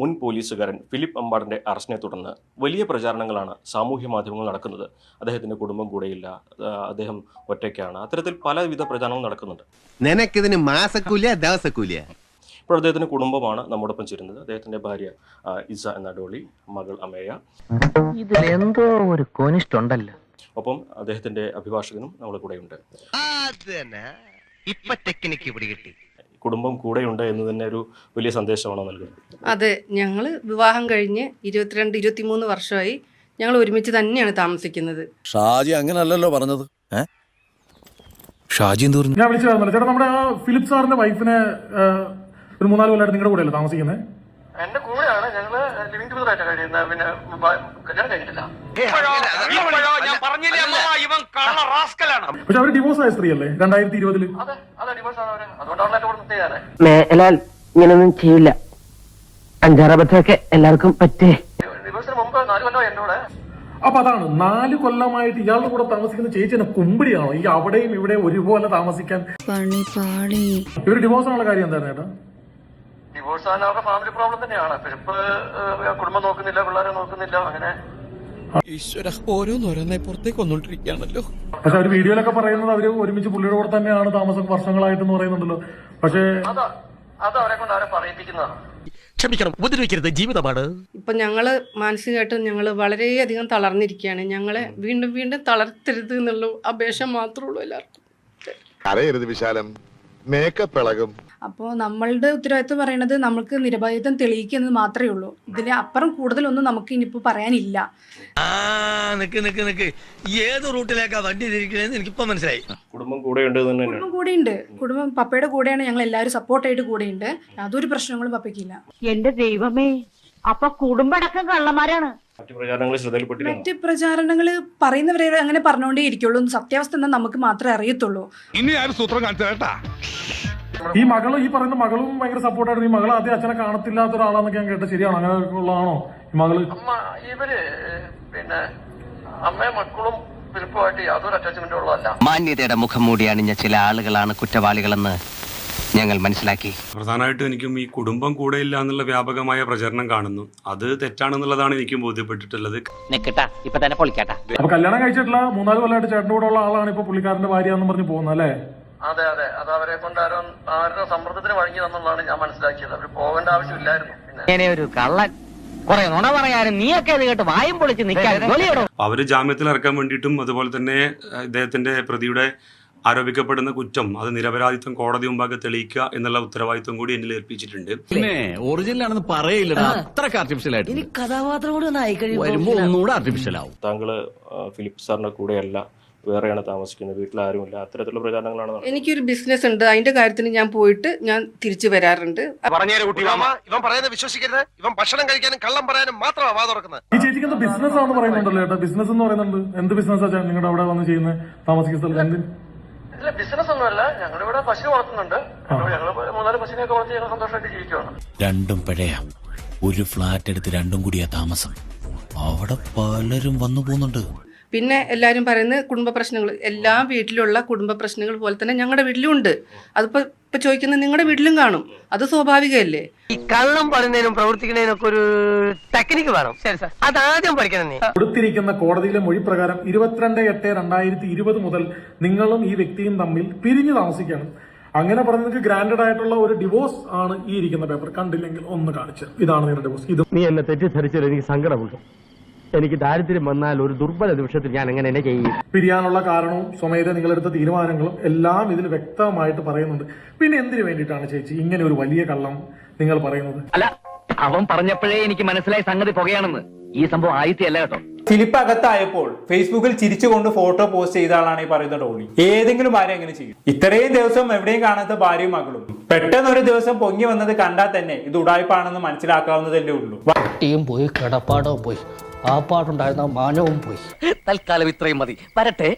മുൻ പോലീസുകാരൻ ഫിലിപ്പ് അമ്പാടിന്റെ അറസ്റ്റിനെ തുടർന്ന് വലിയ പ്രചാരണങ്ങളാണ് സാമൂഹ്യ മാധ്യമങ്ങൾ നടക്കുന്നത്. അദ്ദേഹത്തിന്റെ കുടുംബം കൂടെയില്ല, അദ്ദേഹം ഒറ്റയ്ക്കാണ്, അത്തരത്തിൽ പലവിധ പ്രചാരണങ്ങൾ നടക്കുന്നുണ്ട്. നിനക്കിതിന് മാസക്കൂലിയ ദിവസക്കൂലിയ? ഇപ്പോൾ അദ്ദേഹത്തിന്റെ കുടുംബമാണ് നമ്മോടൊപ്പം ചേരുന്നത്. അദ്ദേഹത്തിന്റെ ഭാര്യ ഇസ എന്ന ഡോളി, മകൾ അമേയ, ഇതിലെന്തോ ഒരു കോനിഷ്ടുണ്ടല്ലോ. ഒപ്പം അദ്ദേഹത്തിന്റെ അഭിഭാഷകനും നമ്മുടെ കൂടെയുണ്ട്. കുടുംബം കൂടെയുണ്ട് എന്ന് തന്നെ ഒരു വലിയ സന്ദേശമാണോ നൽകുന്നത്? അതെ, ഞങ്ങൾ വിവാഹം കഴിഞ്ഞ് 22-23 വർഷമായി ഞങ്ങൾ ഒരുമിച്ച് തന്നെയാണ് താമസിക്കുന്നത്. ഷാജി അങ്ങനല്ലല്ലോ പറഞ്ഞത്. ഷാജി എന്ത് പറഞ്ഞു? ഞാൻ വിളിച്ചു ചേട്ടാ, നമ്മുടെ ആ ഫിലിപ്പ് സാറിന്റെ വൈഫിനെ ഒരു 3-4 കൊല്ലമായിട്ട് നിങ്ങളുടെ കൂടെയല്ലേ താമസിക്കുന്നത്? എന്റെ കൂടെയാണ്, ഞങ്ങള് ലിവിംഗ് ടുഗദറായിട്ട് കഴിയുന്നത്. പിന്നെ കല്യാണം കഴിഞ്ഞിട്ടില്ല. പക്ഷെ അവര് ഡിവോഴ്സ് ആയ സ്ത്രീയല്ലേ 2020? അതെ, ഡിവോഴ്സ് ആണ് അവര്. അതുകൊണ്ടാണ് എന്റെ കൂടെ നിർത്തിയാണ്. മേലാൽ ഇങ്ങനൊന്നും ചെയ്യില്ല. 5-6 അബദ്ധമൊക്കെ എല്ലാവർക്കും പറ്റേ. ഡിവോഴ്സിന് മുമ്പ് 4 കൊല്ലം എന്റെ കൂടെ. അപ്പൊ അതാണ് 4 കൊല്ലമായിട്ട് ഇയാളുടെ കൂടെ താമസിക്കുന്ന ചേച്ചിനെ കുമ്പിടിയാണോ ഈ അവിടെയും ഇവിടെ ഒരുപോലെ താമസിക്കാൻ? ഇവര് ഡിവോഴ്സ് ആണുള്ള കാര്യം എന്തായിരുന്നു ചേട്ടാ? ഡിവോഴ്സ് ആണ് അവരുടെ ഫാമിലി പ്രോബ്ലം തന്നെയാണ്. ഇപ്പൊ കുടുംബം നോക്കുന്നില്ല, പിള്ളേരെ നോക്കുന്നില്ല, അങ്ങനെ. ഈശ്വര, ഓരോന്നോരോന്നെ പുറത്തേക്ക് വന്നോണ്ടിരിക്കുകയാണല്ലോ. പക്ഷെ അവര് വീഡിയോയിലൊക്കെ പറയുന്നത് അവര് ഒരുമിച്ച് പുള്ളിയുടെ കൂടെ തന്നെയാണ് താമസം വർഷങ്ങളായിട്ടെന്ന് പറയുന്നുണ്ടല്ലോ. പക്ഷേ അത് അവരെ കൊണ്ട് ആരെ പറയിപ്പിക്കുന്നതാണ്. ക്ഷമിക്കണം, ഉപദ്രവിക്കരുത്, ജീവിതമാണ്. ഇപ്പൊ ഞങ്ങള് മാനസികമായിട്ട് ഞങ്ങള് വളരെയധികം തളർന്നിരിക്കുകയാണ്. ഞങ്ങളെ വീണ്ടും വീണ്ടും തളർത്തരുത് എന്നുള്ള അപേക്ഷ മാത്രമേ ഉള്ളൂ എല്ലാവർക്കും. കരയരുത് വിശാലം, മേക്കപ്പ് ഇളകും. അപ്പോൾ നമ്മളുടെ ഉത്തരവാദിത്വം പറയുന്നത് നമുക്ക് നിരപരാധിത്വം തെളിയിക്കുന്നത് മാത്രമേ ഉള്ളൂ. ഇതിന് അപ്പുറം കൂടുതലൊന്നും നമുക്ക് ഇനിയിപ്പോൾ പറയാനില്ല. ഏത് റൂട്ടിലേക്കാ വണ്ടി തിരിക്കണേന്ന് എനിക്കിപ്പോ മനസ്സിലായി. കുടുംബം കൂടെയുണ്ട്. കുടുംബം കൂടെയുണ്ട്. കുടുംബം പപ്പയുടെ കൂടെയാണ്, ഞങ്ങൾ എല്ലാവരും സപ്പോർട്ടായിട്ട് കൂടെയുണ്ട്. യാതൊരു പ്രശ്നങ്ങളും പപ്പയ്ക്കില്ല. എന്റെ ദൈവമേ, അപ്പൊ കുടുംബടക്കം കള്ളന്മാരാണ്. മറ്റ് പ്രചാരണങ്ങൾ പറയുന്നവരെ അങ്ങനെ പറഞ്ഞുകൊണ്ടേ ഇരിക്കുള്ളൂ. സത്യാവസ്ഥ എന്താ നമുക്ക് മാത്രമേ അറിയത്തുള്ളൂ. ഇനി ആരും സൂത്രം കാണിച്ചാ ഈ മകളും ഈ പറയുന്ന മകളും ഭയങ്കര സപ്പോർട്ടായിട്ട് ഈ മകൾ ആദ്യം അച്ഛനെ കാണത്തില്ലാത്ത ഒരാളാന്നൊക്കെ ഞാൻ കേട്ടത് ശരിയാണോ? അങ്ങനെ ഉള്ളതാണോ ഈ മകള്? ഇവര് പിന്നെ അമ്മയും മക്കളും ഫിലിപ്പുമായിട്ട് യാതൊരു അറ്റാച്ച്മെന്റും ഉള്ളതല്ല. മാന്യതയുടെ മുഖം മൂടി അണിഞ്ഞ ചില ആളുകളാണ് കുറ്റവാളികളെന്ന് ഞങ്ങൾ മനസ്സിലാക്കി. പ്രധാനമായിട്ടും എനിക്കും ഈ കുടുംബം കൂടെയില്ല എന്നുള്ള വ്യാപകമായ പ്രചരണം കാണുന്നു. അത് തെറ്റാണെന്നുള്ളതാണ് എനിക്കും ബോധ്യപ്പെട്ടിട്ടുള്ളത്. ഇപ്പൊ തന്നെ പൊളിക്കാട്ടാ. അപ്പൊ കല്യാണം കഴിച്ചിട്ടില്ല 3-4 കൊല്ലമായിട്ട് ചേട്ടൻ്റെ കൂടെ ഉള്ള ആളാണ് ഇപ്പൊ പുള്ളിക്കാരന്റെ ഭാര്യ എന്ന് പറഞ്ഞ് പോകുന്നത് അല്ലേ? അതെ, അത് അവരെ കൊണ്ട് ആരുടെ സമ്മർദ്ദത്തിന് വഴങ്ങി തന്നുള്ളതാണ് ഞാൻ മനസ്സിലാക്കിയത്. അവർ പോകേണ്ട ആവശ്യമില്ലായിരുന്നു. പിന്നെ ഒരു കള്ളൻ കുറെ നുണ പറയാനും നീയൊക്കെ അത് കേട്ട് വായും പൊളിച്ച് നിൽക്കാൻ. അവര് ജാമ്യത്തിൽ ഇറക്കാൻ വേണ്ടിയിട്ടും അതുപോലെ തന്നെ ഇദ്ദേഹത്തിന്റെ പ്രതിയുടെ ആരോപിക്കപ്പെടുന്ന കുറ്റം അത് നിരപരാധിത്വം കോടതി മുമ്പാകെ തെളിയിക്കുക എന്നുള്ള ഉത്തരവാദിത്വം കൂടി എന്നിൽ ഏൽപ്പിച്ചിട്ടുണ്ട്. ഒറിജിനലാണെന്ന് പറയില്ല, അത്രക്ക് ആർട്ടിഫിഷ്യൽ ആയിട്ട് കഥാപാത്രം കൂടി വരുമ്പോ ഒന്നുകൂടെ ആർട്ടിഫിഷ്യൽ ആവും. താങ്കള് ഫിലിപ്പ് സാറിന്റെ കൂടെയല്ല, വേറെയാണ് താമസിക്കുന്നത്, വീട്ടിൽ ആരുമില്ല, അത്തരത്തിലുള്ള പ്രചാരണങ്ങളാണ്. എനിക്കൊരു ബിസിനസ് ഉണ്ട്, അതിന്റെ കാര്യത്തിന് ഞാൻ പോയിട്ട് ഞാൻ തിരിച്ചു വരാറുണ്ട്. ഇവൻ പറയുന്നത് വിശ്വസിക്കരുത്. ഇവൻ ഭക്ഷണം കഴിക്കാനും കള്ളം പറയാനും മാത്രമാണ് വാ തുറക്കുന്നത്. ഈ ചേച്ചിക്ക് എന്താ ബിസിനസ് ആണെന്ന് പറയുന്നുണ്ടല്ലോ ചേട്ടാ? ബിസിനസ് എന്ന് പറയുന്നുണ്ട്. എന്ത് ബിസിനസ്സാ നിങ്ങളുടെ അവിടെ വന്ന് ചെയ്യുന്നത് താമസിക്കുന്ന സ്ഥലത്ത്? ഇല്ല, ബിസിനസ് ഒന്നുമല്ല. ഞങ്ങളിവിടെ പശു വളർത്തുന്നുണ്ട്. ഞങ്ങള് 3-4 പശുവിനെയൊക്കെ വളർത്തി ഞങ്ങൾ സന്തോഷമായിട്ട് ജീവിക്കുകയാണ്. രണ്ടും പിഴയാ. ഒരു ഫ്ലാറ്റ് എടുത്ത് രണ്ടും കൂടിയാ താമസം. അവിടെ പലരും വന്നു പോകുന്നുണ്ട്. പിന്നെ എല്ലാവരും പറയുന്നത് കുടുംബ പ്രശ്നങ്ങൾ, എല്ലാ വീട്ടിലുള്ള കുടുംബ പ്രശ്നങ്ങൾ പോലെ തന്നെ ഞങ്ങളുടെ വീട്ടിലും ഉണ്ട്. അതിപ്പോ ചോദിക്കുന്നത് നിങ്ങളുടെ വീട്ടിലും കാണും, അത് സ്വാഭാവികമല്ലേ? ഈ കള്ളം പറയുന്നതിനും പ്രവർത്തിക്കുന്നതിനൊക്കെ ഒരു ടെക്നിക്ക് വേണം. അതാദ്യം പഠിക്കണം. കൊടുത്തിരിക്കുന്ന കോടതിയിലെ മൊഴി പ്രകാരം 22/8/2020 മുതൽ നിങ്ങളും ഈ വ്യക്തിയും തമ്മിൽ പിരിഞ്ഞു താമസിക്കുകയാണ്. അങ്ങനെ പറഞ്ഞ ഗ്രാൻഡഡ് ആയിട്ടുള്ള ഒരു ഡിവോഴ്സ് ആണ് ഈ ഇരിക്കുന്ന പേപ്പർ. കണ്ടില്ലെങ്കിൽ ഒന്ന് കാണിച്ച്, ഇതാണ് നിങ്ങളുടെ ഡിവോഴ്സ്. ഇത് നീ എന്നെ തെറ്റിദ്ധരിച്ചാൽ എനിക്ക് സങ്കടമുണ്ട്. എനിക്ക് ദാരിദ്ര്യം വന്നാൽ ഒരു ദുർബല നിമിഷത്തിൽ ഞാൻ എങ്ങനെ എന്നെ ചെയ്യും? പിരിയാനുള്ള കാരണവും സ്വമേധ നിങ്ങളെടുത്ത തീരുമാനങ്ങളും എല്ലാം ഇതിൽ വ്യക്തമായിട്ട് പറയുന്നുണ്ട്. പിന്നെ എന്തിനു വേണ്ടിയിട്ടാണ് ചേച്ചി ഇങ്ങനെ ഒരു വലിയ കള്ളം നിങ്ങൾ പറയുന്നത്? അല്ല, അവൻ പറഞ്ഞപ്പോഴേ എനിക്ക് മനസ്സിലായി സംഗതി പുകയാണെന്ന്. ഈ സംഭവം ആയിത്തല്ല കേട്ടോ. ഫിലിപ്പ് അകത്തായപ്പോൾ ഫേസ്ബുക്കിൽ ചിരിച്ചുകൊണ്ട് ഫോട്ടോ പോസ്റ്റ് ചെയ്ത ആളാണ് ഈ പറയുന്ന ഡോളി. ഏതെങ്കിലും ഭാര്യ എങ്ങനെ ചെയ്യും? ഇത്രയും ദിവസം എവിടെയും കാണാത്ത ഭാര്യയും മകളും പെട്ടെന്ന് ഒരു ദിവസം പൊങ്ങി വന്നത് കണ്ടാൽ തന്നെ ഇത് ഉടായ്പാണെന്ന് മനസ്സിലാക്കാവുന്നതല്ലേ ഉള്ളൂ. വട്ടിയും പോയി, കിടപ്പാടവും പോയി, ആ പാട്ടുണ്ടായിരുന്ന മാനവും പോയി. തൽക്കാലം ഇത്രയും മതി. വരട്ടെ.